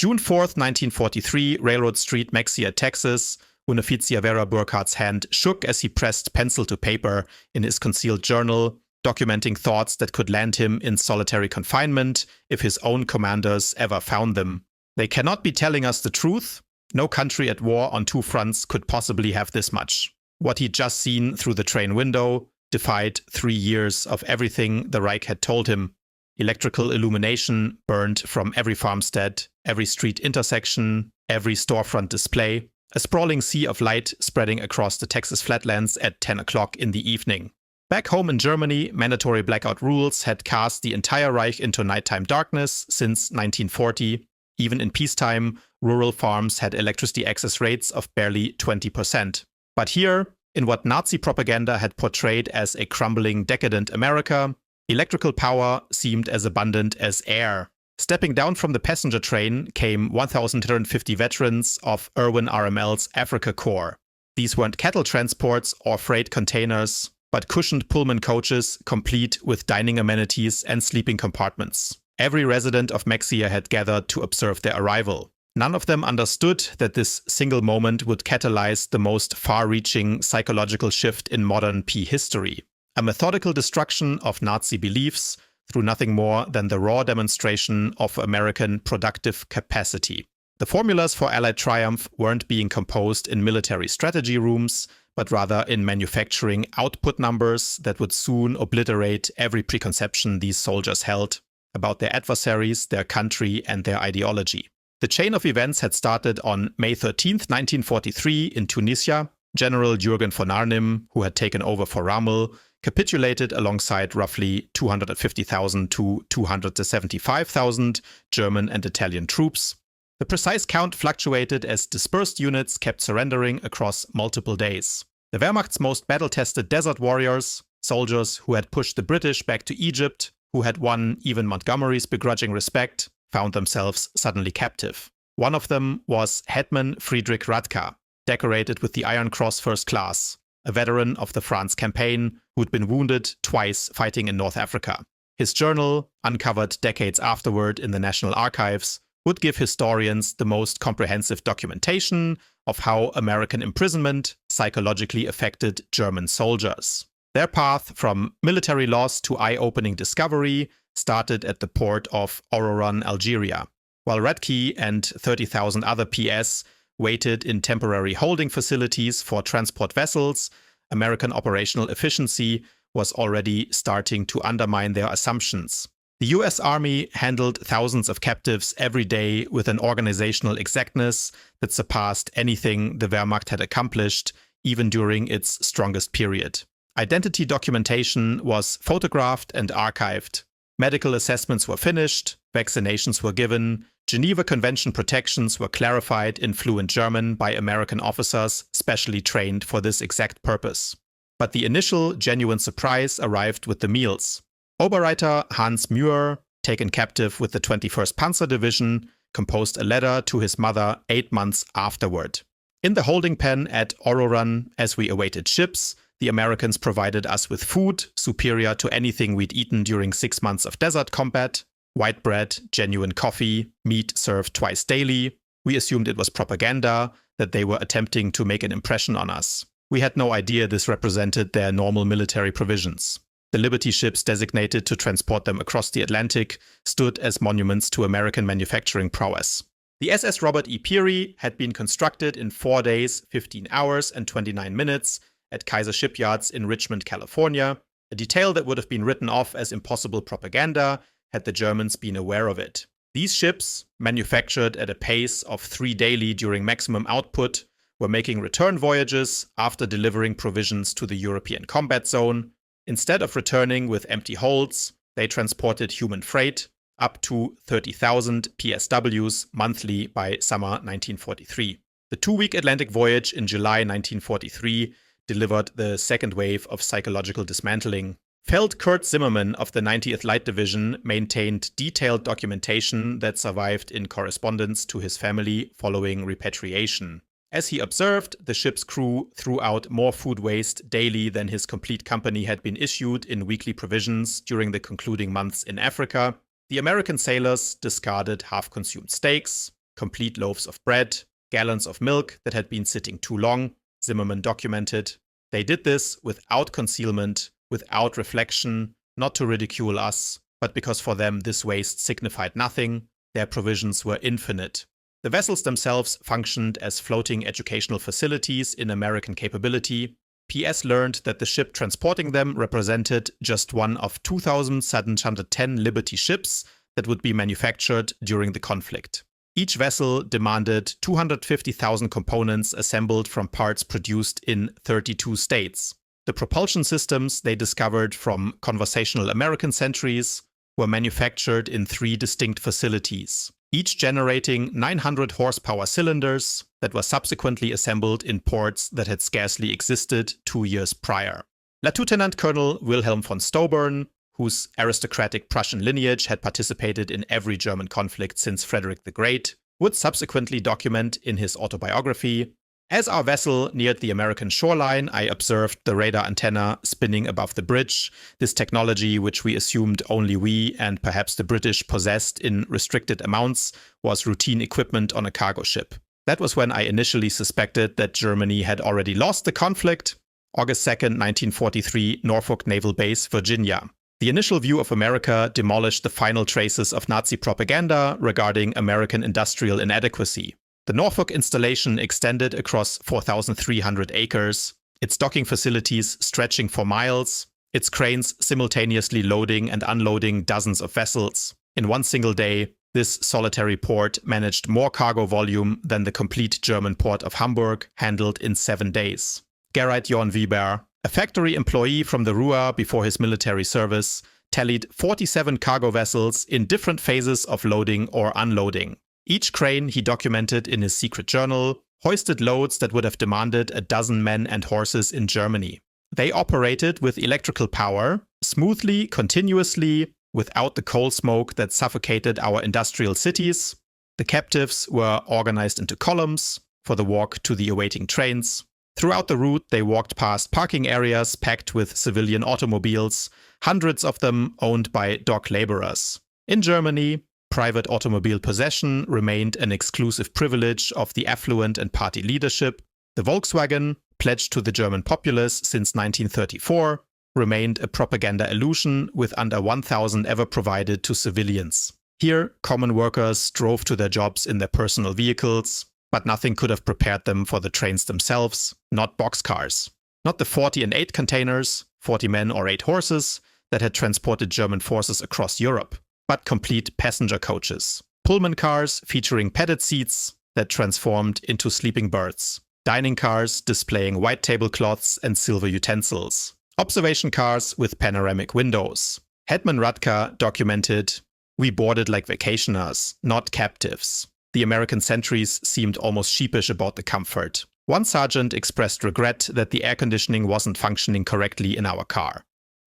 June 4th, 1943, Railroad Street, Mexia, Texas. Beneficia Vera Burkhardt's hand shook as he pressed pencil to paper in his concealed journal, documenting thoughts that could land him in solitary confinement if his own commanders ever found them. They cannot be telling us the truth. No country at war on two fronts could possibly have this much. What he'd just seen through the train window defied 3 years of everything the Reich had told him. Electrical illumination burned from every farmstead, every street intersection, every storefront display. A sprawling sea of light spreading across the Texas flatlands at 10 o'clock in the evening. Back home in Germany, mandatory blackout rules had cast the entire Reich into nighttime darkness since 1940. Even in peacetime, rural farms had electricity access rates of barely 20%. But here, in what Nazi propaganda had portrayed as a crumbling, decadent America, electrical power seemed as abundant as air. Stepping down from the passenger train came 1,150 veterans of Irwin RML's Afrika Korps. These weren't cattle transports or freight containers, but cushioned Pullman coaches complete with dining amenities and sleeping compartments. Every resident of Mexia had gathered to observe their arrival. None of them understood that this single moment would catalyze the most far-reaching psychological shift in modern P history. A methodical destruction of Nazi beliefs through nothing more than the raw demonstration of American productive capacity. The formulas for Allied triumph weren't being composed in military strategy rooms, but rather in manufacturing output numbers that would soon obliterate every preconception these soldiers held about their adversaries, their country, and their ideology. The chain of events had started on May 13, 1943 in Tunisia. General Jürgen von Arnim, who had taken over for Rommel, capitulated alongside roughly 250,000 to 275,000 German and Italian troops. The precise count fluctuated as dispersed units kept surrendering across multiple days. The Wehrmacht's most battle-tested desert warriors, soldiers who had pushed the British back to Egypt, who had won even Montgomery's begrudging respect, found themselves suddenly captive. One of them was Hetman Friedrich Radka, decorated with the Iron Cross First Class, a veteran of the France campaign who'd been wounded twice fighting in North Africa. His journal, uncovered decades afterward in the National Archives, would give historians the most comprehensive documentation of how American imprisonment psychologically affected German soldiers. Their path from military loss to eye-opening discovery started at the port of Ororan, Algeria, while Radke and 30,000 other PS waited in temporary holding facilities for transport vessels. American operational efficiency was already starting to undermine their assumptions. The US Army handled thousands of captives every day with an organizational exactness that surpassed anything the Wehrmacht had accomplished, even during its strongest period. Identity documentation was photographed and archived. Medical assessments were finished, vaccinations were given, Geneva Convention protections were clarified in fluent German by American officers specially trained for this exact purpose. But the initial genuine surprise arrived with the meals. Oberreiter Hans Mühr, taken captive with the 21st Panzer Division, composed a letter to his mother 8 months afterward. In the holding pen at Ororan, as we awaited ships, the Americans provided us with food superior to anything we'd eaten during 6 months of desert combat. White bread, genuine coffee, meat served twice daily. We assumed it was propaganda, that they were attempting to make an impression on us. We had no idea this represented their normal military provisions. The Liberty ships designated to transport them across the Atlantic stood as monuments to American manufacturing prowess. The SS Robert E. Peary had been constructed in 4 days, 15 hours and 29 minutes at Kaiser Shipyards in Richmond, California, a detail that would have been written off as impossible propaganda had the Germans been aware of it. These ships, manufactured at a pace of 3 daily during maximum output, were making return voyages after delivering provisions to the European combat zone. Instead of returning with empty holds, they transported human freight, up to 30,000 PSWs monthly by summer 1943. The 2-week Atlantic voyage in July 1943 delivered the second wave of psychological dismantling. Feld Kurt Zimmermann of the 90th Light Division maintained detailed documentation that survived in correspondence to his family following repatriation. As he observed, the ship's crew threw out more food waste daily than his complete company had been issued in weekly provisions during the concluding months in Africa. The American sailors discarded half-consumed steaks, complete loaves of bread, gallons of milk that had been sitting too long, Zimmerman documented. They did this without concealment, without reflection, not to ridicule us, but because for them this waste signified nothing. Their provisions were infinite. The vessels themselves functioned as floating educational facilities in American capability. PS learned that the ship transporting them represented just one of 2,710 Liberty ships that would be manufactured during the conflict. Each vessel demanded 250,000 components assembled from parts produced in 32 states. The propulsion systems they discovered from conversational American sentries were manufactured in 3 distinct facilities, each generating 900 horsepower cylinders that were subsequently assembled in ports that had scarcely existed 2 years prior. Lieutenant Colonel Wilhelm von Stauburn, whose aristocratic Prussian lineage had participated in every German conflict since Frederick the Great, would subsequently document in his autobiography, "As our vessel neared the American shoreline, I observed the radar antenna spinning above the bridge, this technology which we assumed only we and perhaps the British possessed in restricted amounts was routine equipment on a cargo ship. That was when I initially suspected that Germany had already lost the conflict." August 2nd, 1943, Norfolk Naval Base, Virginia. The initial view of America demolished the final traces of Nazi propaganda regarding American industrial inadequacy. The Norfolk installation extended across 4,300 acres, its docking facilities stretching for miles, its cranes simultaneously loading and unloading dozens of vessels. In one single day, this solitary port managed more cargo volume than the complete German port of Hamburg handled in 7 days. Gerrit Jan Wieber, a factory employee from the Ruhr before his military service, tallied 47 cargo vessels in different phases of loading or unloading. Each crane, he documented in his secret journal, hoisted loads that would have demanded a dozen men and horses in Germany. They operated with electrical power, smoothly, continuously, without the coal smoke that suffocated our industrial cities. The captives were organized into columns for the walk to the awaiting trains. Throughout the route, they walked past parking areas packed with civilian automobiles, hundreds of them owned by dock laborers. In Germany, private automobile possession remained an exclusive privilege of the affluent and party leadership. The Volkswagen, pledged to the German populace since 1934, remained a propaganda illusion with under 1,000 ever provided to civilians. Here, common workers drove to their jobs in their personal vehicles, but nothing could have prepared them for the trains themselves, not boxcars. Not the 40 and 8 containers, 40 men or 8 horses, that had transported German forces across Europe, but complete passenger coaches. Pullman cars featuring padded seats that transformed into sleeping berths. Dining cars displaying white tablecloths and silver utensils. Observation cars with panoramic windows. Hetman Radka documented, "We boarded like vacationers, not captives." The American sentries seemed almost sheepish about the comfort. One sergeant expressed regret that the air conditioning wasn't functioning correctly in our car.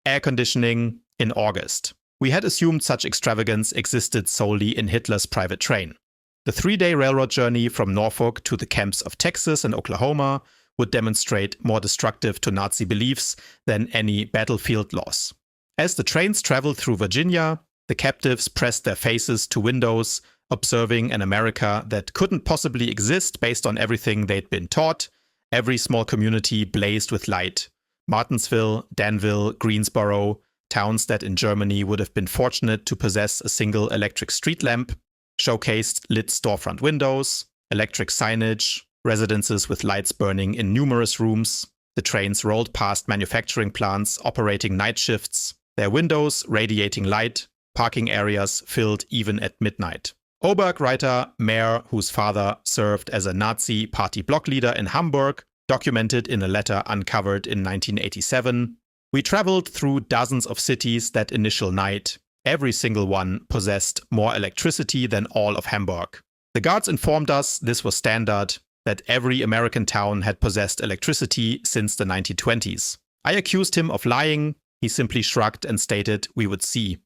Air conditioning in August. We had assumed such extravagance existed solely in Hitler's private train. The 3-day railroad journey from Norfolk to the camps of Texas and Oklahoma would demonstrate more destructive to Nazi beliefs than any battlefield loss. As the trains traveled through Virginia, the captives pressed their faces to windows, observing an America that couldn't possibly exist based on everything they'd been taught. Every small community blazed with light. Martinsville, Danville, Greensboro, towns that in Germany would have been fortunate to possess a single electric street lamp, showcased lit storefront windows, electric signage, residences with lights burning in numerous rooms. The trains rolled past manufacturing plants operating night shifts, their windows radiating light, parking areas filled even at midnight. Oberg writer Mayer, whose father served as a Nazi party block leader in Hamburg, documented in a letter uncovered in 1987, "We traveled through dozens of cities that initial night. Every single one possessed more electricity than all of Hamburg. The guards informed us this was standard, that every American town had possessed electricity since the 1920s. I accused him of lying. He simply shrugged and stated we would see."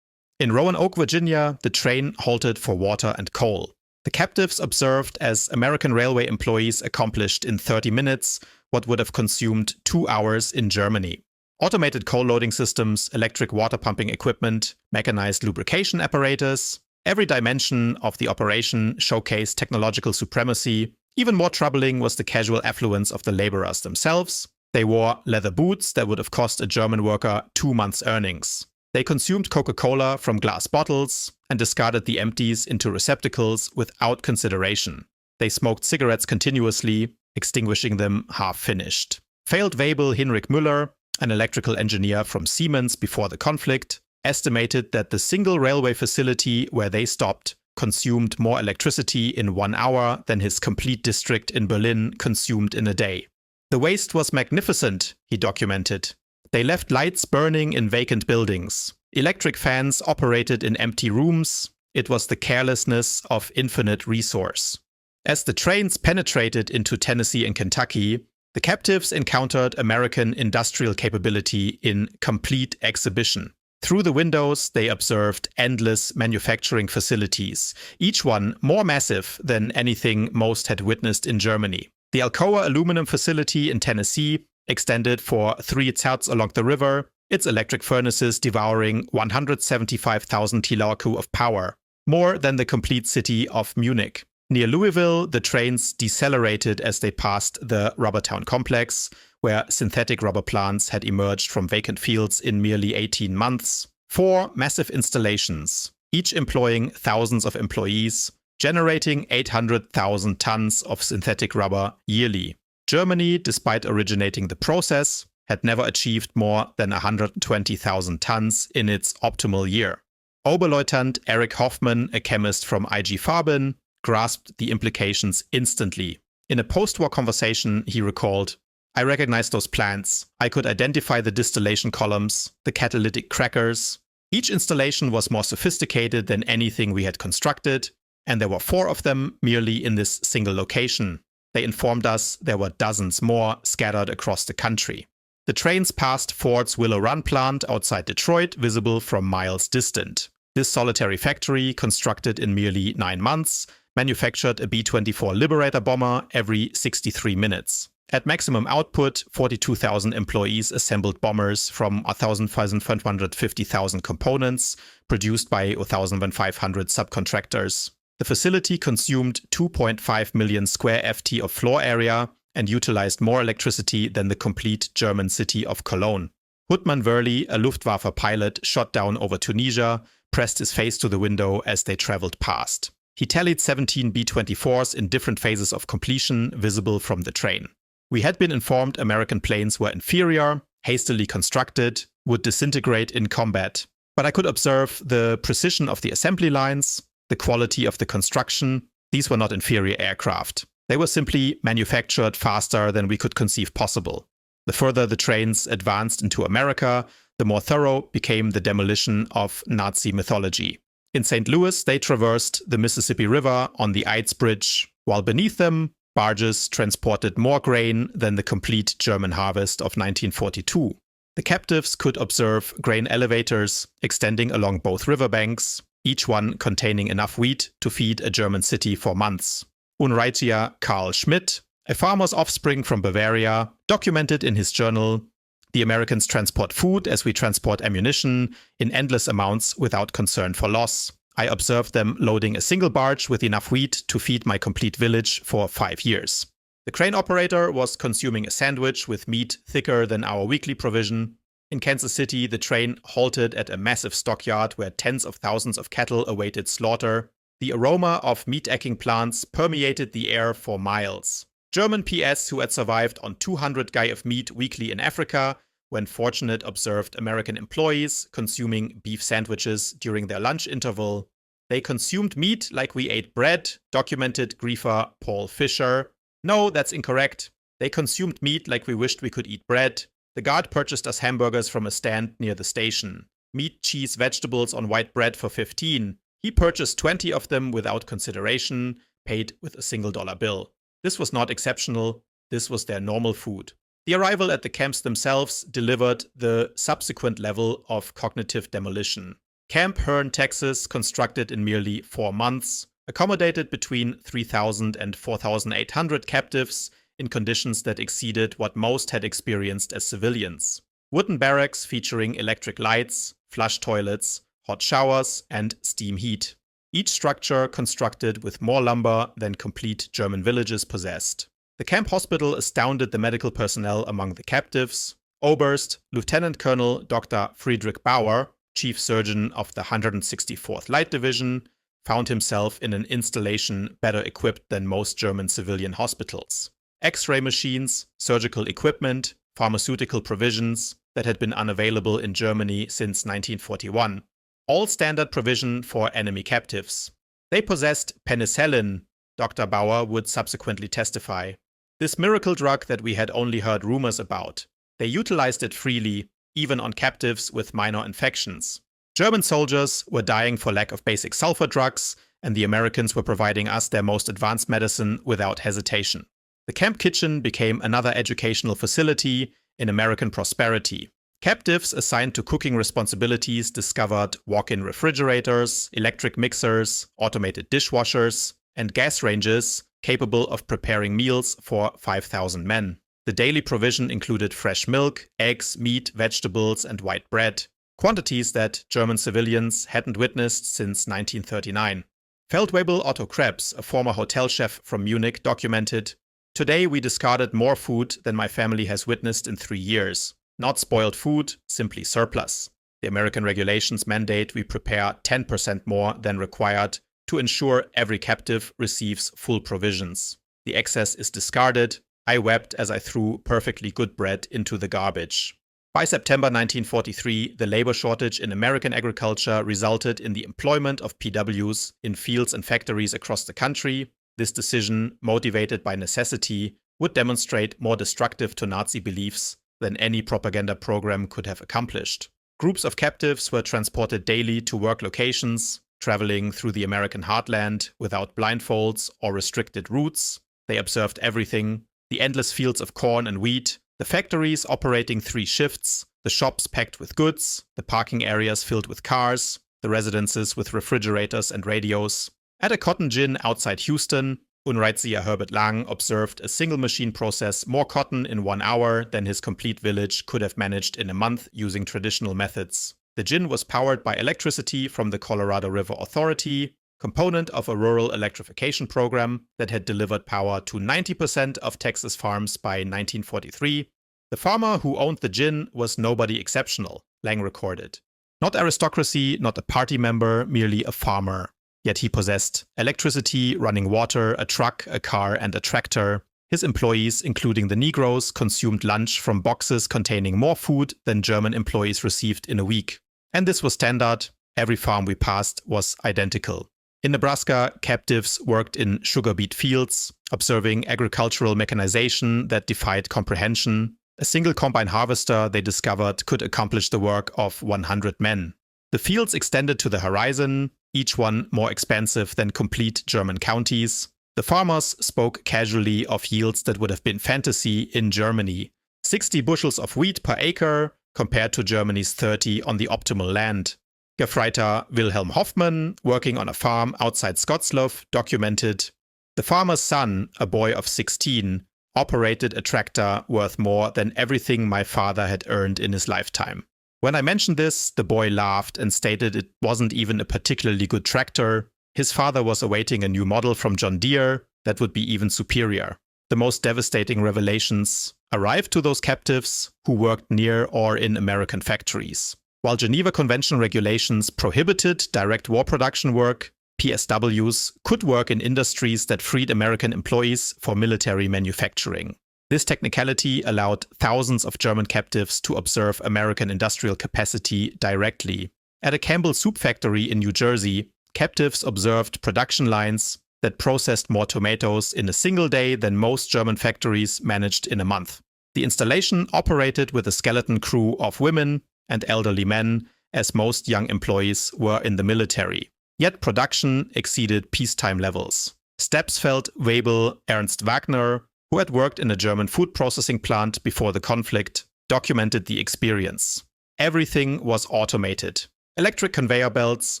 In Roanoke, Virginia, the train halted for water and coal. The captives observed as American railway employees accomplished in 30 minutes what would have consumed 2 hours in Germany. Automated coal loading systems, electric water pumping equipment, mechanized lubrication apparatus, Every dimension of the operation showcased technological supremacy. Even more troubling was the casual affluence of the laborers themselves. They wore leather boots that would have cost a German worker 2 months' earnings. They consumed Coca-Cola from glass bottles and discarded the empties into receptacles without consideration. They smoked cigarettes continuously, extinguishing them half-finished. Failed Weibel Hinrich Müller, an electrical engineer from Siemens before the conflict, estimated that the single railway facility where they stopped consumed more electricity in 1 hour than his complete district in Berlin consumed in a day. The waste was magnificent, he documented. They left lights burning in vacant buildings. Electric fans operated in empty rooms. It was the carelessness of infinite resource. As the trains penetrated into Tennessee and Kentucky, the captives encountered American industrial capability in complete exhibition. Through the windows, they observed endless manufacturing facilities, each one more massive than anything most had witnessed in Germany. The Alcoa aluminum facility in Tennessee extended for 3 zerts along the river, its electric furnaces devouring 175,000 kWh of power, more than the complete city of Munich. Near Louisville, the trains decelerated as they passed the Rubbertown complex, where synthetic rubber plants had emerged from vacant fields in merely 18 months. 4 massive installations, each employing thousands of employees, generating 800,000 tons of synthetic rubber yearly. Germany, despite originating the process, had never achieved more than 120,000 tons in its optimal year. Oberleutnant Erich Hoffmann, a chemist from IG Farben, grasped the implications instantly. In a post-war conversation, he recalled, "I recognized those plants. I could identify the distillation columns, the catalytic crackers. Each installation was more sophisticated than anything we had constructed, and there were 4 of them merely in this single location. They informed us there were dozens more scattered across the country." The trains passed Ford's Willow Run plant outside Detroit, visible from miles distant. This solitary factory, constructed in merely 9 months, manufactured a B-24 Liberator bomber every 63 minutes. At maximum output, 42,000 employees assembled bombers from 1,550,000 components, produced by 1,500 subcontractors. The facility consumed 2.5 million square ft of floor area and utilized more electricity than the complete German city of Cologne. Hutman Verli, a Luftwaffe pilot shot down over Tunisia, pressed his face to the window as they traveled past. He tallied 17 B-24s in different phases of completion visible from the train. We had been informed American planes were inferior, hastily constructed, would disintegrate in combat. But I could observe the precision of the assembly lines, the quality of the construction. These were not inferior aircraft. They were simply manufactured faster than we could conceive possible. The further the trains advanced into America, the more thorough became the demolition of Nazi mythology. In St. Louis, they traversed the Mississippi River on the Eids Bridge, while beneath them, barges transported more grain than the complete German harvest of 1942. The captives could observe grain elevators extending along both riverbanks, each one containing enough wheat to feed a German city for months. Unreitier Karl Schmidt, a farmer's offspring from Bavaria, documented in his journal, "The Americans transport food as we transport ammunition in endless amounts without concern for loss. I observed them loading a single barge with enough wheat to feed my complete village for 5 years. The crane operator was consuming a sandwich with meat thicker than our weekly provision. In Kansas City, the train halted at a massive stockyard where tens of thousands of cattle awaited slaughter. The aroma of meat-ecking plants permeated the air for miles. German PS who had survived on 200 guy of meat weekly in Africa, when fortunate, observed American employees consuming beef sandwiches during their lunch interval. They consumed meat like we ate bread, documented griefer Paul Fischer. No, that's incorrect. They consumed meat like we wished we could eat bread. The guard purchased us hamburgers from a stand near the station. Meat, cheese, vegetables on white bread for 15. He purchased 20 of them without consideration, paid with a $1 bill. This was not exceptional. This was their normal food. The arrival at the camps themselves delivered the subsequent level of cognitive demolition. Camp Hearn, Texas, constructed in merely 4 months, accommodated between 3,000 and 4,800 captives in conditions that exceeded what most had experienced as civilians. Wooden barracks featuring electric lights, flush toilets, hot showers, and steam heat. each structure constructed with more lumber than complete German villages possessed. The camp hospital astounded the medical personnel among the captives. Oberst Lieutenant Colonel Dr. Friedrich Bauer, chief surgeon of the 164th Light Division, found himself in an installation better equipped than most German civilian hospitals. X-ray machines, surgical equipment, pharmaceutical provisions that had been unavailable in Germany since 1941. All standard provision for enemy captives. They possessed penicillin, Dr. Bauer would subsequently testify. This miracle drug that we had only heard rumors about. They utilized it freely, even on captives with minor infections. German soldiers were dying for lack of basic sulfur drugs, and the Americans were providing us their most advanced medicine without hesitation. The camp kitchen became another educational facility in American prosperity. Captives assigned to cooking responsibilities discovered walk-in refrigerators, electric mixers, automated dishwashers, and gas ranges capable of preparing meals for 5,000 men. The daily provision included fresh milk, eggs, meat, vegetables, and white bread, quantities that German civilians hadn't witnessed since 1939. Feldwebel Otto Krebs, a former hotel chef from Munich, documented, "Today we discarded more food than my family has witnessed in 3 years. Not spoiled food, simply surplus. The American regulations mandate we prepare 10% more than required to ensure every captive receives full provisions. The excess is discarded. I wept as I threw perfectly good bread into the garbage." By September 1943, the labor shortage in American agriculture resulted in the employment of POWs in fields and factories across the country. This decision, motivated by necessity, would demonstrate more destructive to Nazi beliefs than any propaganda program could have accomplished. Groups of captives were transported daily to work locations, traveling through the American heartland without blindfolds or restricted routes. They observed everything: the endless fields of corn and wheat, the factories operating 3 shifts, the shops packed with goods, the parking areas filled with cars, the residences with refrigerators and radios. At a cotton gin outside Houston, Unreitzieher Herbert Lang observed a single machine process more cotton in 1 hour than his complete village could have managed in a month using traditional methods. The gin was powered by electricity from the Colorado River Authority, component of a rural electrification program that had delivered power to 90% of Texas farms by 1943. The farmer who owned the gin was nobody exceptional, Lang recorded. Not aristocracy, not a party member, merely a farmer. Yet he possessed electricity, running water, a truck, a car, and a tractor. His employees, including the Negroes, consumed lunch from boxes containing more food than German employees received in a week. And this was standard. Every farm we passed was identical. In Nebraska, captives worked in sugar beet fields, observing agricultural mechanization that defied comprehension. A single combine harvester, they discovered, could accomplish the work of 100 men. The fields extended to the horizon, each one more expansive than complete German counties. The farmers spoke casually of yields that would have been fantasy in Germany. 60 bushels of wheat per acre compared to Germany's 30 on the optimal land. Gefreiter Wilhelm Hoffmann, working on a farm outside Scottslough, documented, "The farmer's son, a boy of 16, operated a tractor worth more than everything my father had earned in his lifetime. When I mentioned this, the boy laughed and stated it wasn't even a particularly good tractor. His father was awaiting a new model from John Deere that would be even superior." The most devastating revelations arrived to those captives who worked near or in American factories. While Geneva Convention regulations prohibited direct war production work, PSWs could work in industries that freed American employees for military manufacturing. This technicality allowed thousands of German captives to observe American industrial capacity directly. At a Campbell soup factory in New Jersey, captives observed production lines that processed more tomatoes in a single day than most German factories managed in a month. The installation operated with a skeleton crew of women and elderly men, as most young employees were in the military. Yet production exceeded peacetime levels. Stepsfeld Webel Ernst Wagner, who had worked in a German food processing plant before the conflict, documented the experience. Everything was automated. Electric conveyor belts,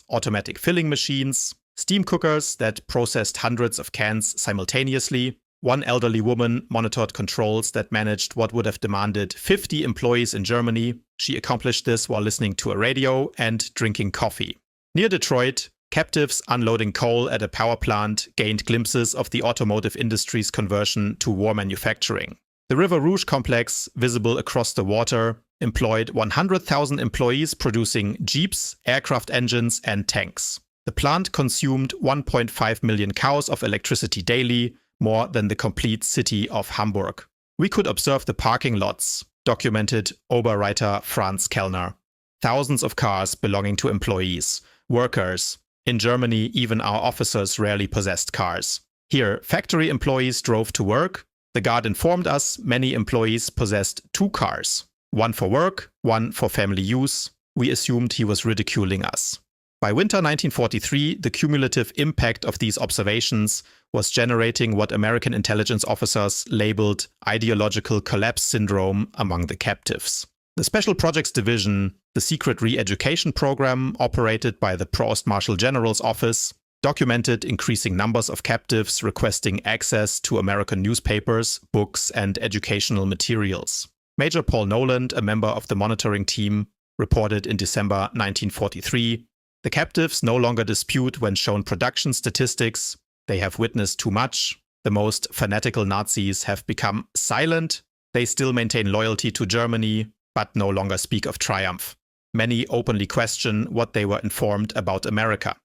automatic filling machines, steam cookers that processed hundreds of cans simultaneously. One elderly woman monitored controls that managed what would have demanded 50 employees in Germany. She accomplished this while listening to a radio and drinking coffee. Near Detroit, Captives unloading coal at a power plant gained glimpses of the automotive industry's conversion to war manufacturing. The River Rouge complex, visible across the water, employed 100,000 employees producing jeeps, aircraft engines, and tanks. The plant consumed 1.5 million cows of electricity daily, more than the complete city of Hamburg. We could observe the parking lots, documented Oberreiter Franz Kellner. Thousands of cars belonging to employees, workers. In Germany, even our officers rarely possessed cars. Here, factory employees drove to work. The guard informed us many employees possessed 2 cars. One for work, one for family use. We assumed he was ridiculing us. By winter 1943, the cumulative impact of these observations was generating what American intelligence officers labeled ideological collapse syndrome among the captives. The Special Projects Division, the secret re-education program operated by the Provost Marshal General's office, documented increasing numbers of captives requesting access to American newspapers, books, and educational materials. Major Paul Noland, a member of the monitoring team, reported in December 1943, "The captives no longer dispute when shown production statistics. They have witnessed too much. The most fanatical Nazis have become silent. They still maintain loyalty to Germany, but no longer speak of triumph. Many openly question what they were informed about America."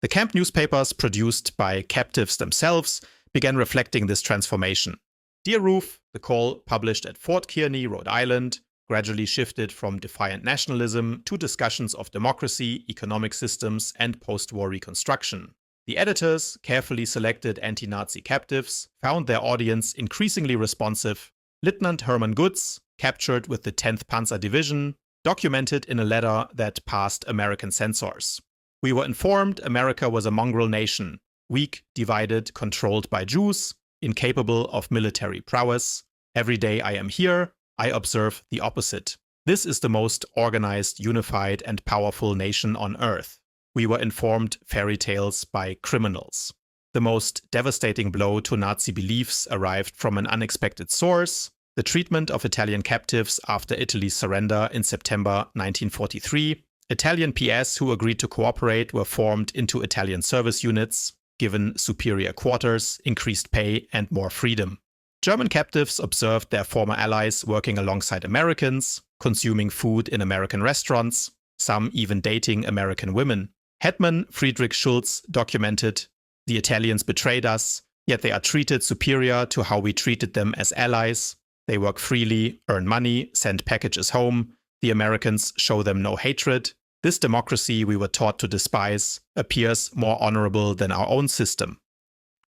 The camp newspapers produced by captives themselves began reflecting this transformation. Dear Ruth, the call published at Fort Kearny, Rhode Island, gradually shifted from defiant nationalism to discussions of democracy, economic systems, and post-war reconstruction. The editors, carefully selected anti-Nazi captives, found their audience increasingly responsive. Lieutenant Hermann Gutz, captured with the 10th Panzer Division, documented in a letter that passed American censors. "We were informed America was a mongrel nation, weak, divided, controlled by Jews, incapable of military prowess. Every day I am here, I observe the opposite. This is the most organized, unified, and powerful nation on earth. We were informed fairy tales by criminals. The most devastating blow to Nazi beliefs arrived from an unexpected source: the treatment of Italian captives after Italy's surrender in September 1943. Italian PS who agreed to cooperate were formed into Italian service units, given superior quarters, increased pay, and more freedom. German captives observed their former allies working alongside Americans, consuming food in American restaurants, some even dating American women. Hetman Friedrich Schulz documented, "The Italians betrayed us, yet they are treated superior to how we treated them as allies. They work freely, earn money, send packages home. The Americans show them no hatred. This democracy we were taught to despise appears more honorable than our own system."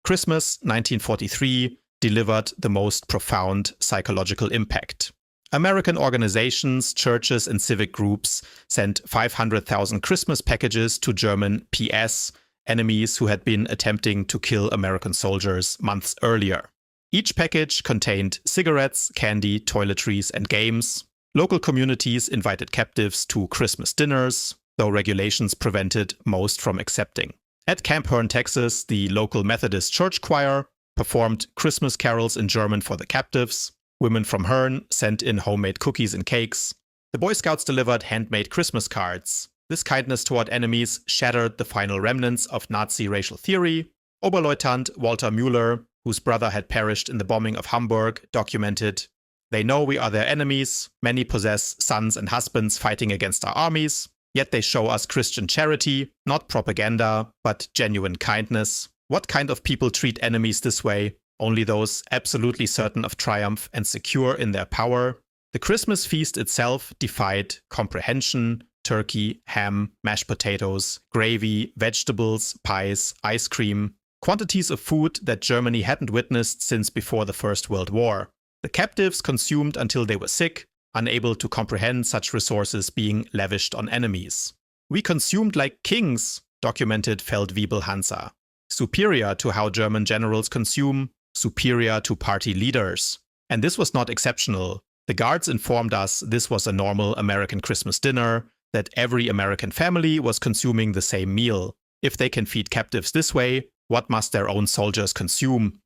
Christmas 1943 delivered the most profound psychological impact. American organizations, churches, and civic groups sent 500,000 Christmas packages to German PS, enemies who had been attempting to kill American soldiers months earlier. Each package contained cigarettes, candy, toiletries, and games. Local communities invited captives to Christmas dinners, though regulations prevented most from accepting. At Camp Hearn, Texas, the local Methodist church choir performed Christmas carols in German for the captives. Women from Hearn sent in homemade cookies and cakes. The Boy Scouts delivered handmade Christmas cards. This kindness toward enemies shattered the final remnants of Nazi racial theory. Oberleutnant Walter Müller, whose brother had perished in the bombing of Hamburg, documented, "They know we are their enemies. Many possess sons and husbands fighting against our armies. Yet they show us Christian charity, not propaganda, but genuine kindness. What kind of people treat enemies this way? Only those absolutely certain of triumph and secure in their power." The Christmas feast itself defied comprehension. Turkey, ham, mashed potatoes, gravy, vegetables, pies, ice cream. Quantities of food that Germany hadn't witnessed since before the First World War. The captives consumed until they were sick, unable to comprehend such resources being lavished on enemies. "We consumed like kings," documented Feldwebel Hansa. Superior to how German generals consume, superior to party leaders. And this was not exceptional. The guards informed us this was a normal American Christmas dinner, that every American family was consuming the same meal. If they can feed captives this way, what must their own soldiers consume?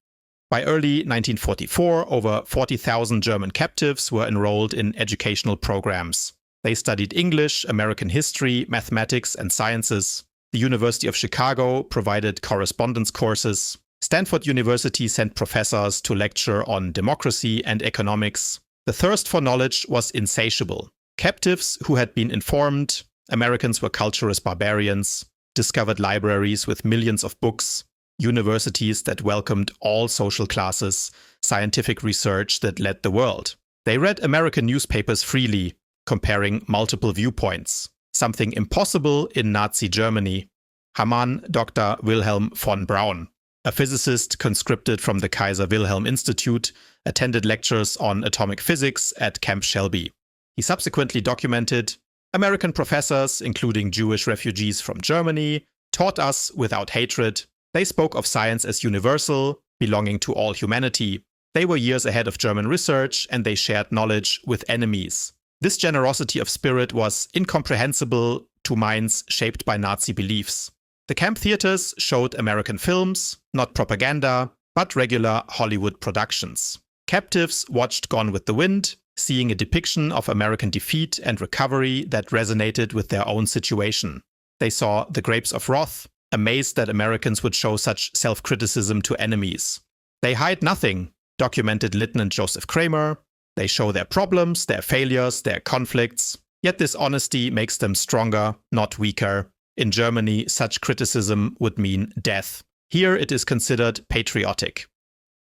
By early 1944, over 40,000 German captives were enrolled in educational programs. They studied English, American history, mathematics, and sciences. The University of Chicago provided correspondence courses. Stanford University sent professors to lecture on democracy and economics. The thirst for knowledge was insatiable. Captives who had been informed, Americans were culturist barbarians, discovered libraries with millions of books, universities that welcomed all social classes, scientific research that led the world. They read American newspapers freely, comparing multiple viewpoints, something impossible in Nazi Germany. Hamann Dr. Wilhelm von Braun, a physicist conscripted from the Kaiser Wilhelm Institute, attended lectures on atomic physics at Camp Shelby. He subsequently documented, American professors, including Jewish refugees from Germany, taught us without hatred. They spoke of science as universal, belonging to all humanity. They were years ahead of German research, and they shared knowledge with enemies. This generosity of spirit was incomprehensible to minds shaped by Nazi beliefs. The camp theaters showed American films, not propaganda, but regular Hollywood productions. Captives watched Gone with the Wind, seeing a depiction of American defeat and recovery that resonated with their own situation. They saw The Grapes of Wrath, amazed that Americans would show such self-criticism to enemies. They hide nothing, documented Lieutenant Joseph Kramer. They show their problems, their failures, their conflicts. Yet this honesty makes them stronger, not weaker. In Germany, such criticism would mean death. Here it is considered patriotic.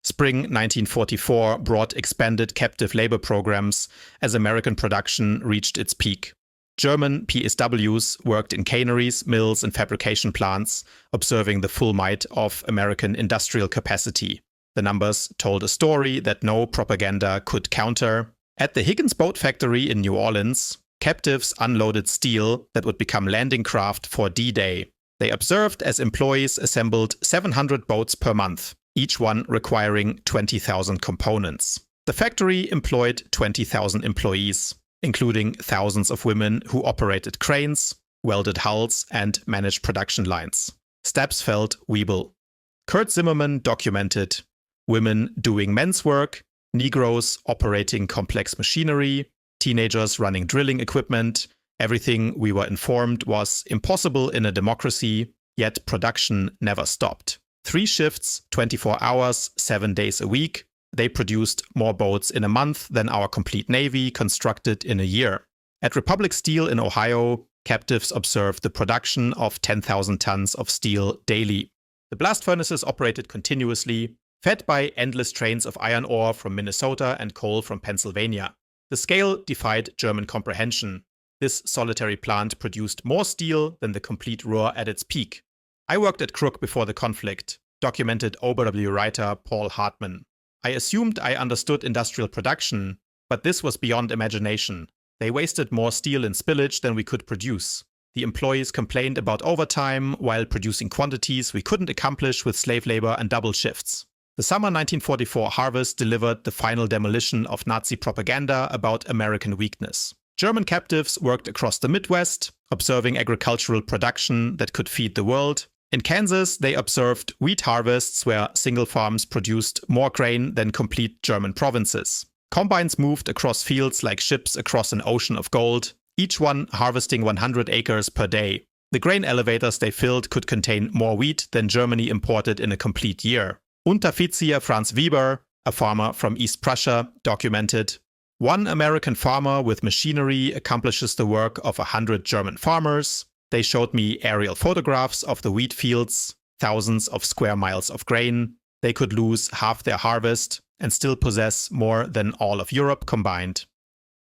Spring 1944 brought expanded captive labor programs as American production reached its peak. German PSWs worked in canneries, mills, and fabrication plants, observing the full might of American industrial capacity. The numbers told a story that no propaganda could counter. At the Higgins Boat Factory in New Orleans, captives unloaded steel that would become landing craft for D-Day. They observed as employees assembled 700 boats per month, each one requiring 20,000 components. The factory employed 20,000 employees, including thousands of women who operated cranes, welded hulls, and managed production lines. Stabsfeld-Wiebel. Kurt Zimmerman documented women doing men's work, Negroes operating complex machinery, teenagers running drilling equipment. Everything, we were informed, was impossible in a democracy, yet production never stopped. 3 shifts, 24 hours, 7 days a week. They produced more boats in a month than our complete navy constructed in a year. At Republic Steel in Ohio, captives observed the production of 10,000 tons of steel daily. The blast furnaces operated continuously, fed by endless trains of iron ore from Minnesota and coal from Pennsylvania. The scale defied German comprehension. This solitary plant produced more steel than the complete Ruhr at its peak. I worked at Crook before the conflict, documented OW writer Paul Hartman. I assumed I understood industrial production, but this was beyond imagination. They wasted more steel in spillage than we could produce. The employees complained about overtime while producing quantities we couldn't accomplish with slave labor and double shifts. The summer 1944 harvest delivered the final demolition of Nazi propaganda about American weakness. German captives worked across the Midwest, observing agricultural production that could feed the world. In Kansas, they observed wheat harvests where single farms produced more grain than complete German provinces. Combines moved across fields like ships across an ocean of gold, each one harvesting 100 acres per day. The grain elevators they filled could contain more wheat than Germany imported in a complete year. Unteroffizier Franz Weber, a farmer from East Prussia, documented, "One American farmer with machinery accomplishes the work of 100 German farmers. They showed me aerial photographs of the wheat fields, thousands of square miles of grain. They could lose half their harvest and still possess more than all of Europe combined."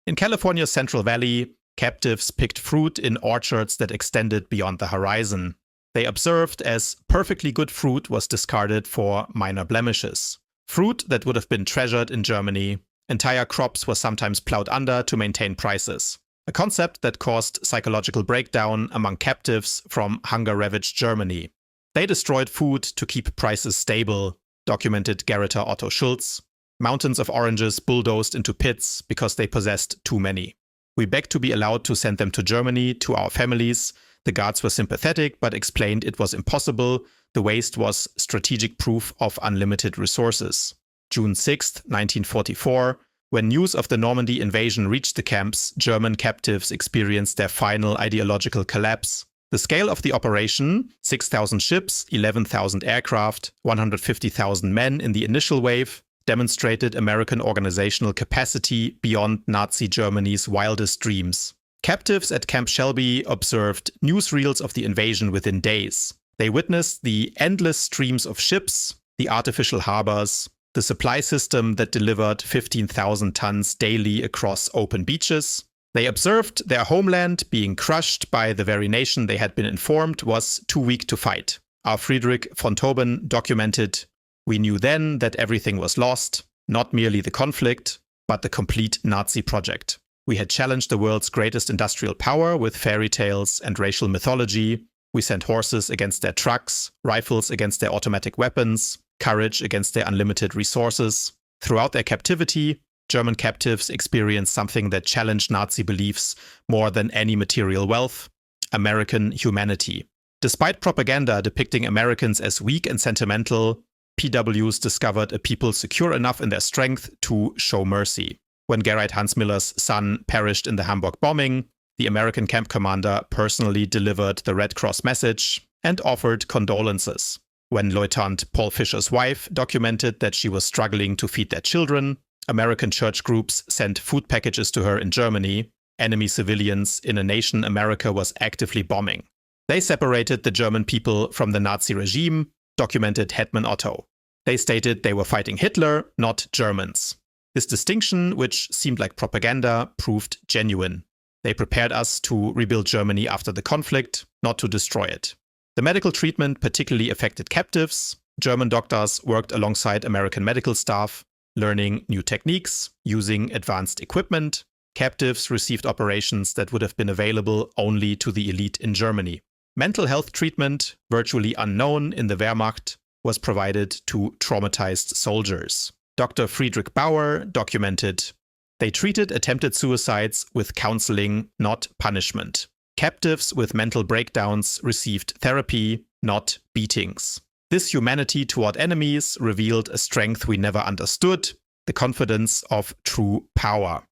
In California's Central Valley, captives picked fruit in orchards that extended beyond the horizon. They observed as perfectly good fruit was discarded for minor blemishes. Fruit that would have been treasured in Germany. Entire crops were sometimes plowed under to maintain prices. A concept that caused psychological breakdown among captives from hunger-ravaged Germany. They destroyed food to keep prices stable, documented Gerritor Otto Schulz. Mountains of oranges bulldozed into pits because they possessed too many. We begged to be allowed to send them to Germany, to our families. The guards were sympathetic, but explained it was impossible. The waste was strategic proof of unlimited resources. June 6, 1944, when news of the Normandy invasion reached the camps, German captives experienced their final ideological collapse. The scale of the operation, 6,000 ships, 11,000 aircraft, 150,000 men in the initial wave, demonstrated American organizational capacity beyond Nazi Germany's wildest dreams. Captives at Camp Shelby observed newsreels of the invasion within days. They witnessed the endless streams of ships, the artificial harbors, the supply system that delivered 15,000 tons daily across open beaches. They observed their homeland being crushed by the very nation they had been informed was too weak to fight. Our Friedrich von Tauben documented, "We knew then that everything was lost, not merely the conflict, but the complete Nazi project. We had challenged the world's greatest industrial power with fairy tales and racial mythology. We sent horses against their trucks, rifles against their automatic weapons, courage against their unlimited resources. Throughout their captivity, German captives experienced something that challenged Nazi beliefs more than any material wealth: American humanity. Despite propaganda depicting Americans as weak and sentimental, PWs discovered a people secure enough in their strength to show mercy. When Gerhard Hansmüller's son perished in the Hamburg bombing, the American camp commander personally delivered the Red Cross message and offered condolences. When Lieutenant Paul Fischer's wife documented that she was struggling to feed their children, American church groups sent food packages to her in Germany, enemy civilians in a nation America was actively bombing. They separated the German people from the Nazi regime, documented Hetman Otto. They stated they were fighting Hitler, not Germans. This distinction, which seemed like propaganda, proved genuine. They prepared us to rebuild Germany after the conflict, not to destroy it. The medical treatment particularly affected captives. German doctors worked alongside American medical staff, learning new techniques, using advanced equipment. Captives received operations that would have been available only to the elite in Germany. Mental health treatment, virtually unknown in the Wehrmacht, was provided to traumatized soldiers. Dr. Friedrich Bauer documented, "They treated attempted suicides with counseling, not punishment. Captives with mental breakdowns received therapy, not beatings. This humanity toward enemies revealed a strength we never understood, the confidence of true power."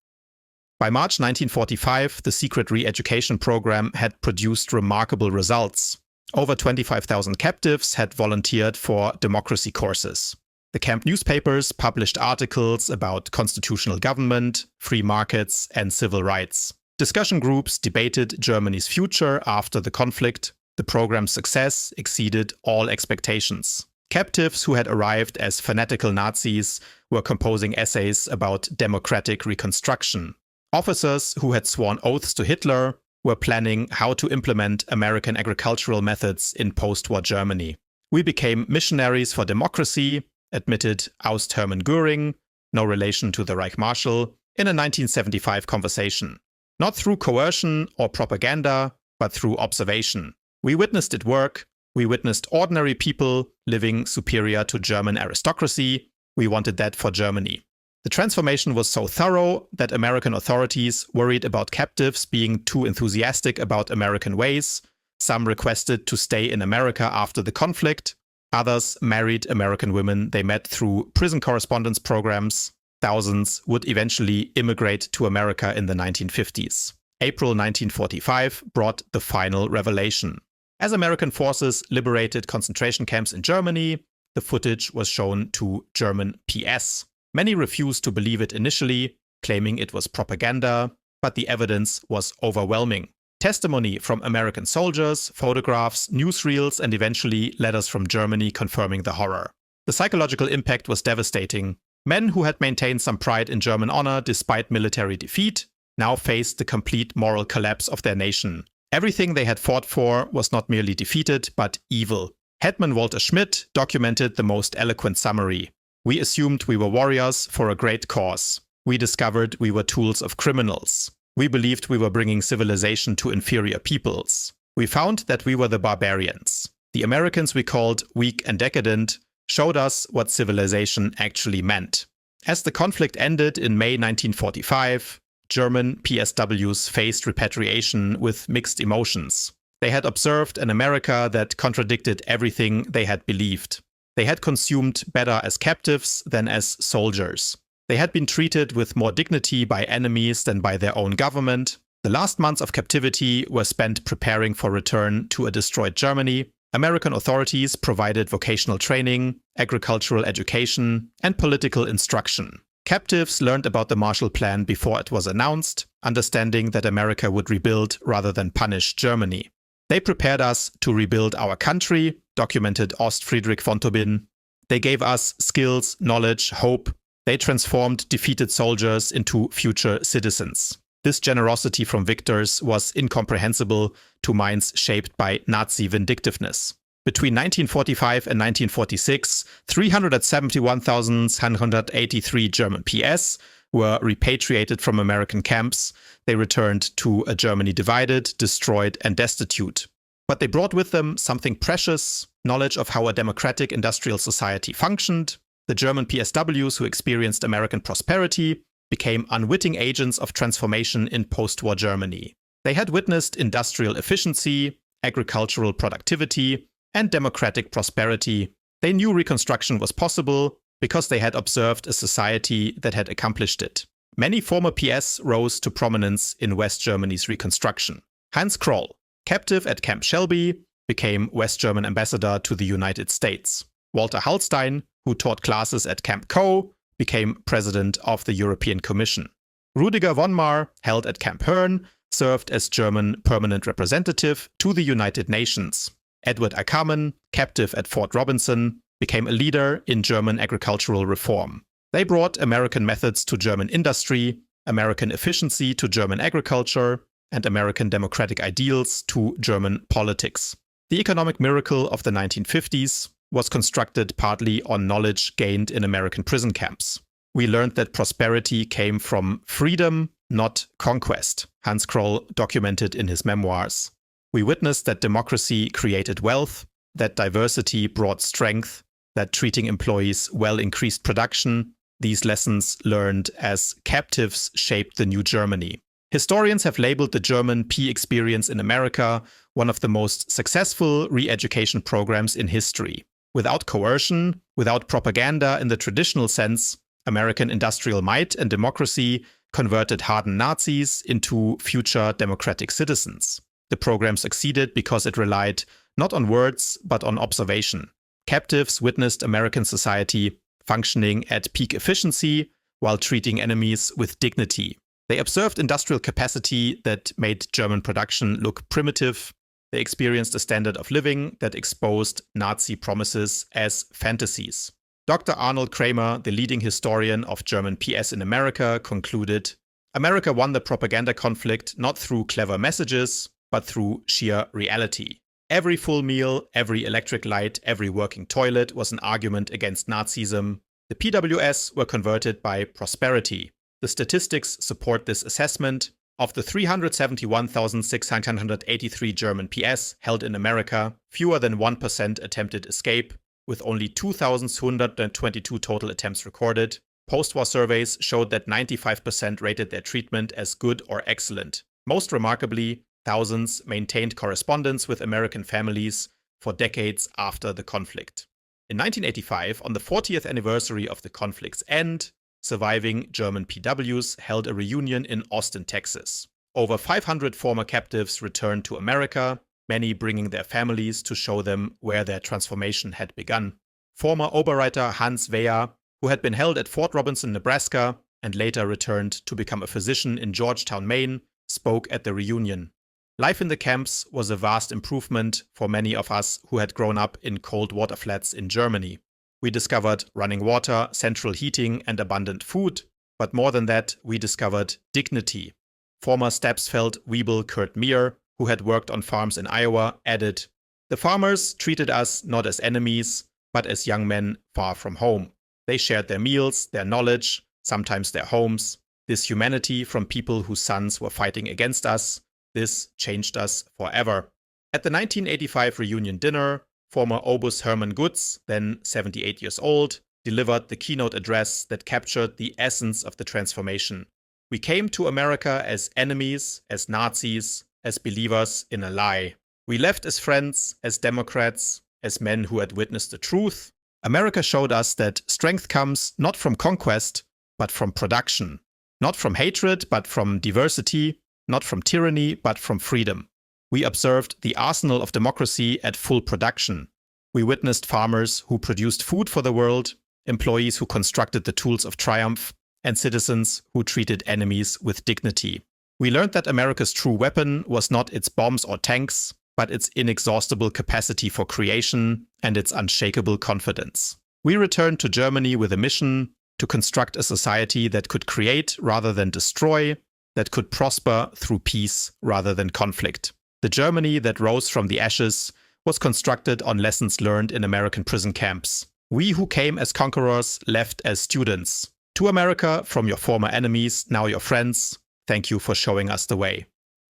By March 1945, the secret re-education program had produced remarkable results. Over 25,000 captives had volunteered for democracy courses. The camp newspapers published articles about constitutional government, free markets, and civil rights. Discussion groups debated Germany's future after the conflict. The program's success exceeded all expectations. Captives who had arrived as fanatical Nazis were composing essays about democratic reconstruction. Officers who had sworn oaths to Hitler were planning how to implement American agricultural methods in post-war Germany. "We became missionaries for democracy," admitted Aust Hermann Göring, no relation to the Reich Marshal, in a 1975 conversation. "Not through coercion or propaganda, but through observation. We witnessed it work. We witnessed ordinary people living superior to German aristocracy. We wanted that for Germany." The transformation was so thorough that American authorities worried about captives being too enthusiastic about American ways. Some requested to stay in America after the conflict. Others married American women they met through prison correspondence programs. Thousands would eventually immigrate to America in the 1950s. April 1945 brought the final revelation. As American forces liberated concentration camps in Germany, the footage was shown to German PS. Many refused to believe it initially, claiming it was propaganda, but the evidence was overwhelming. Testimony from American soldiers, photographs, newsreels, and eventually letters from Germany confirming the horror. The psychological impact was devastating. Men who had maintained some pride in German honor despite military defeat now faced the complete moral collapse of their nation. Everything they had fought for was not merely defeated, but evil. Hetman Walter Schmidt documented the most eloquent summary. "We assumed we were warriors for a great cause. We discovered we were tools of criminals. We believed we were bringing civilization to inferior peoples. We found that we were the barbarians. The Americans we called weak and decadent showed us what civilization actually meant." As the conflict ended in May 1945, German PSWs faced repatriation with mixed emotions. They had observed an America that contradicted everything they had believed. They had consumed better as captives than as soldiers. They had been treated with more dignity by enemies than by their own government. The last months of captivity were spent preparing for return to a destroyed Germany. American authorities provided vocational training, agricultural education, and political instruction. Captives learned about the Marshall Plan before it was announced, understanding that America would rebuild rather than punish Germany. They prepared us to rebuild our country, documented Ost Friedrich von Tobin. They gave us skills, knowledge, hope. They transformed defeated soldiers into future citizens. This generosity from victors was incomprehensible to minds shaped by Nazi vindictiveness. Between 1945 and 1946, 371,183 German PS were repatriated from American camps. They returned to a Germany divided, destroyed, and destitute. But they brought with them something precious, knowledge of how a democratic industrial society functioned. The German PSWs who experienced American prosperity became unwitting agents of transformation in post-war Germany. They had witnessed industrial efficiency, agricultural productivity, and democratic prosperity. They knew reconstruction was possible because they had observed a society that had accomplished it. Many former PS rose to prominence in West Germany's reconstruction. Hans Kroll, captive at Camp Shelby, became West German ambassador to the United States. Walter Hallstein, who taught classes at Camp Co., became president of the European Commission. Rudiger von Mar, held at Camp Herne, served as German permanent representative to the United Nations. Edward Ackermann, captive at Fort Robinson, became a leader in German agricultural reform. They brought American methods to German industry, American efficiency to German agriculture, and American democratic ideals to German politics. The economic miracle of the 1950s was constructed partly on knowledge gained in American prison camps. We learned that prosperity came from freedom, not conquest, Hans Kroll documented in his memoirs. We witnessed that democracy created wealth, that diversity brought strength, that treating employees well increased production. These lessons learned as captives shaped the new Germany. Historians have labeled the German P experience in America one of the most successful re-education programs in history. Without coercion, without propaganda in the traditional sense, American industrial might and democracy converted hardened Nazis into future democratic citizens. The program succeeded because it relied not on words, but on observation. Captives witnessed American society functioning at peak efficiency while treating enemies with dignity. They observed industrial capacity that made German production look primitive. They experienced a standard of living that exposed Nazi promises as fantasies. Dr. Arnold Kramer, the leading historian of German PS in America, concluded, America won the propaganda conflict not through clever messages, but through sheer reality. Every full meal, every electric light, every working toilet was an argument against Nazism. The PWS were converted by prosperity. The statistics support this assessment. Of the 371,683 German PS held in America, fewer than 1% attempted escape, with only 2,222 total attempts recorded. Post-war surveys showed that 95% rated their treatment as good or excellent. Most remarkably, thousands maintained correspondence with American families for decades after the conflict. In 1985, on the 40th anniversary of the conflict's end, surviving German PWs held a reunion in Austin, Texas. Over 500 former captives returned to America, many bringing their families to show them where their transformation had begun. Former Oberreiter Hans Wehr, who had been held at Fort Robinson, Nebraska, and later returned to become a physician in Georgetown, Maine, spoke at the reunion. Life in the camps was a vast improvement for many of us who had grown up in cold water flats in Germany. We discovered running water, central heating, and abundant food. But more than that, we discovered dignity. Former Stabsfeld Wiebel Kurt Meir, who had worked on farms in Iowa, added, "The farmers treated us not as enemies, but as young men far from home. They shared their meals, their knowledge, sometimes their homes. This humanity from people whose sons were fighting against us, this changed us forever." At the 1985 reunion dinner, former Obus Hermann Gutz, then 78 years old, delivered the keynote address that captured the essence of the transformation. We came to America as enemies, as Nazis, as believers in a lie. We left as friends, as Democrats, as men who had witnessed the truth. America showed us that strength comes not from conquest, but from production. Not from hatred, but from diversity. not from tyranny, but from freedom. We observed the arsenal of democracy at full production. We witnessed farmers who produced food for the world, employees who constructed the tools of triumph, and citizens who treated enemies with dignity. We learned that America's true weapon was not its bombs or tanks, but its inexhaustible capacity for creation and its unshakable confidence. We returned to Germany with a mission to construct a society that could create rather than destroy, that could prosper through peace rather than conflict. The Germany that rose from the ashes was constructed on lessons learned in American prison camps. We who came as conquerors left as students. To America, from your former enemies, now your friends, thank you for showing us the way.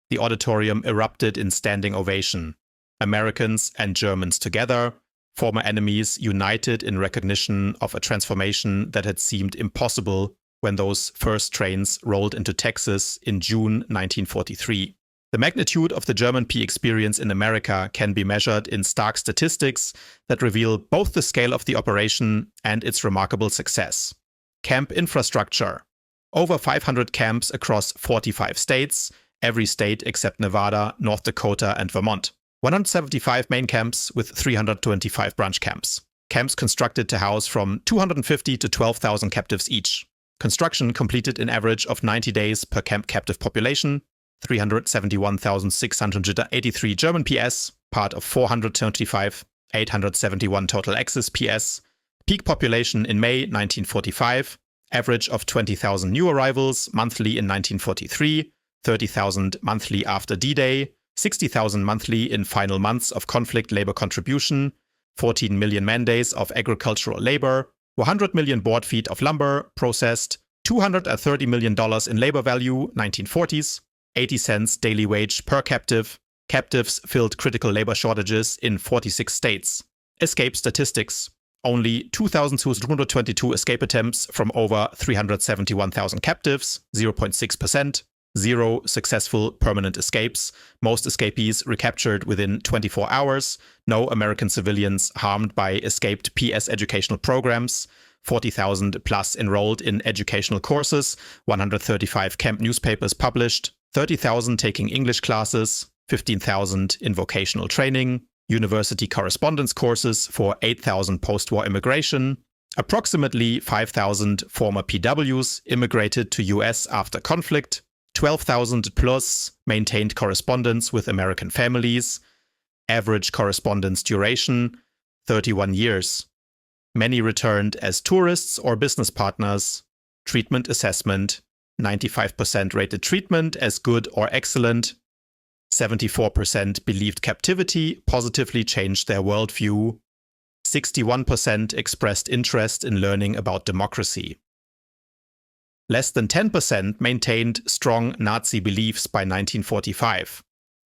The auditorium erupted in standing ovation. Americans and Germans together, former enemies united in recognition of a transformation that had seemed impossible when those first trains rolled into Texas in June 1943. The magnitude of the German P experience in America can be measured in stark statistics that reveal both the scale of the operation and its remarkable success. Camp infrastructure. Over 500 camps across 45 states, every state except Nevada, North Dakota, and Vermont. 175 main camps with 325 branch camps. Camps constructed to house from 250 to 12,000 captives each. Construction completed an average of 90 days per camp captive population. 371,683 German PS, part of 425, 871 total Axis PS. Peak population in May 1945, average of 20,000 new arrivals monthly in 1943, 30,000 monthly after D-Day, 60,000 monthly in final months of conflict labor contribution, 14 million man-days of agricultural labor, 100 million board feet of lumber processed, $230 million in labor value 1940s, 80 cents daily wage per captive. Captives filled critical labor shortages in 46 states. Escape statistics. Only 2,222 escape attempts from over 371,000 captives, 0.6%. 0 successful permanent escapes. Most escapees recaptured within 24 hours. No American civilians harmed by escaped PS educational programs. 40,000 plus enrolled in educational courses. 135 camp newspapers published. 30,000 taking English classes, 15,000 in vocational training, university correspondence courses for 8,000 post-war immigration, approximately 5,000 former PWs immigrated to US after conflict, 12,000 plus maintained correspondence with American families, average correspondence duration, 31 years. Many returned as tourists or business partners. Treatment assessment, 95% rated treatment as good or excellent. 74% believed captivity positively changed their worldview. 61% expressed interest in learning about democracy. Less than 10% maintained strong Nazi beliefs by 1945.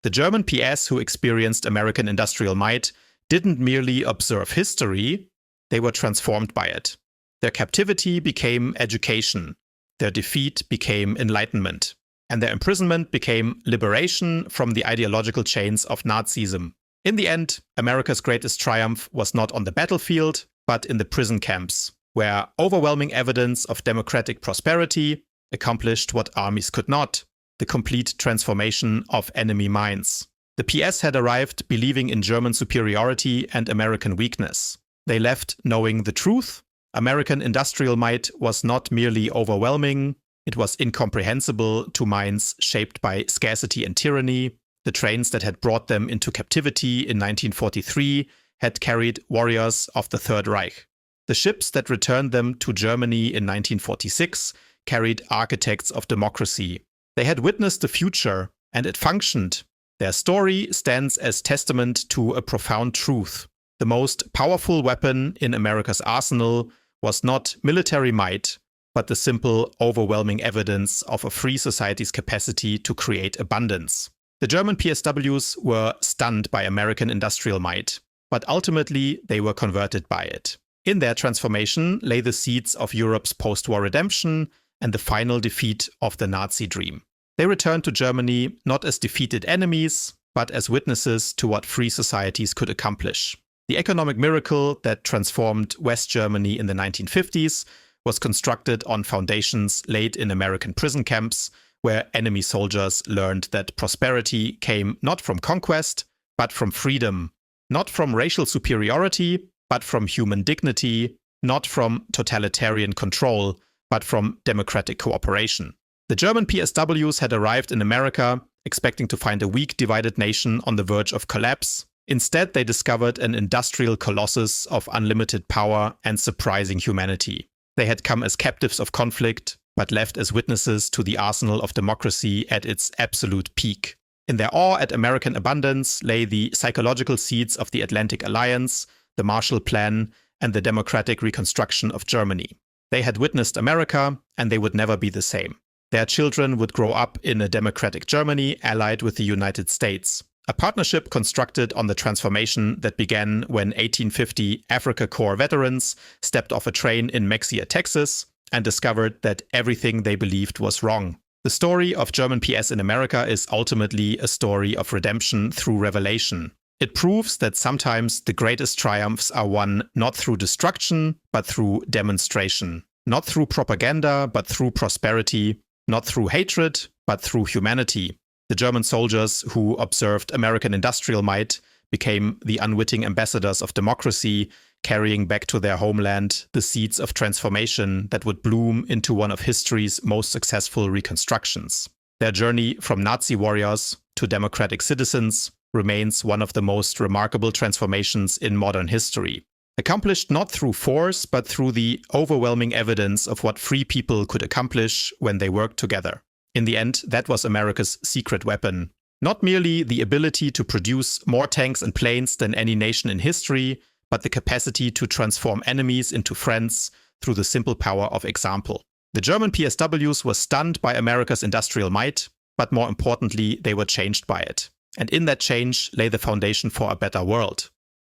The German PS who experienced American industrial might didn't merely observe history, they were transformed by it. Their captivity became education. Their defeat became enlightenment, and their imprisonment became liberation from the ideological chains of Nazism. In the end, America's greatest triumph was not on the battlefield, but in the prison camps, where overwhelming evidence of democratic prosperity accomplished what armies could not: the complete transformation of enemy minds. The PS had arrived believing in German superiority and American weakness. They left knowing the truth. American industrial might was not merely overwhelming, it was incomprehensible to minds shaped by scarcity and tyranny. The trains that had brought them into captivity in 1943 had carried warriors of the Third Reich. The ships that returned them to Germany in 1946 carried architects of democracy. They had witnessed the future, and it functioned. Their story stands as testament to a profound truth. The most powerful weapon in America's arsenal was not military might, but the simple, overwhelming evidence of a free society's capacity to create abundance. The German PSWs were stunned by American industrial might, but ultimately they were converted by it. In their transformation lay the seeds of Europe's post-war redemption and the final defeat of the Nazi dream. They returned to Germany not as defeated enemies, but as witnesses to what free societies could accomplish. The economic miracle that transformed West Germany in the 1950s was constructed on foundations laid in American prison camps, where enemy soldiers learned that prosperity came not from conquest, but from freedom, not from racial superiority, but from human dignity, not from totalitarian control, but from democratic cooperation. The German PSWs had arrived in America expecting to find a weak, divided nation on the verge of collapse. Instead, they discovered an industrial colossus of unlimited power and surprising humanity. They had come as captives of conflict, but left as witnesses to the arsenal of democracy at its absolute peak. In their awe at American abundance lay the psychological seeds of the Atlantic Alliance, the Marshall Plan, and the democratic reconstruction of Germany. They had witnessed America, and they would never be the same. Their children would grow up in a democratic Germany allied with the United States. A partnership constructed on the transformation that began when 1850 Afrika Korps veterans stepped off a train in Maxia, Texas, and discovered that everything they believed was wrong. The story of German PS in America is ultimately a story of redemption through revelation. It proves that sometimes the greatest triumphs are won not through destruction, but through demonstration. Not through propaganda, but through prosperity. Not through hatred, but through humanity. The German soldiers who observed American industrial might became the unwitting ambassadors of democracy, carrying back to their homeland the seeds of transformation that would bloom into one of history's most successful reconstructions. Their journey from Nazi warriors to democratic citizens remains one of the most remarkable transformations in modern history. Accomplished not through force, but through the overwhelming evidence of what free people could accomplish when they worked together. In the end, that was America's secret weapon. Not merely the ability to produce more tanks and planes than any nation in history, but the capacity to transform enemies into friends through the simple power of example. The German PSWs were stunned by America's industrial might, but more importantly, they were changed by it. And in that change lay the foundation for a better world.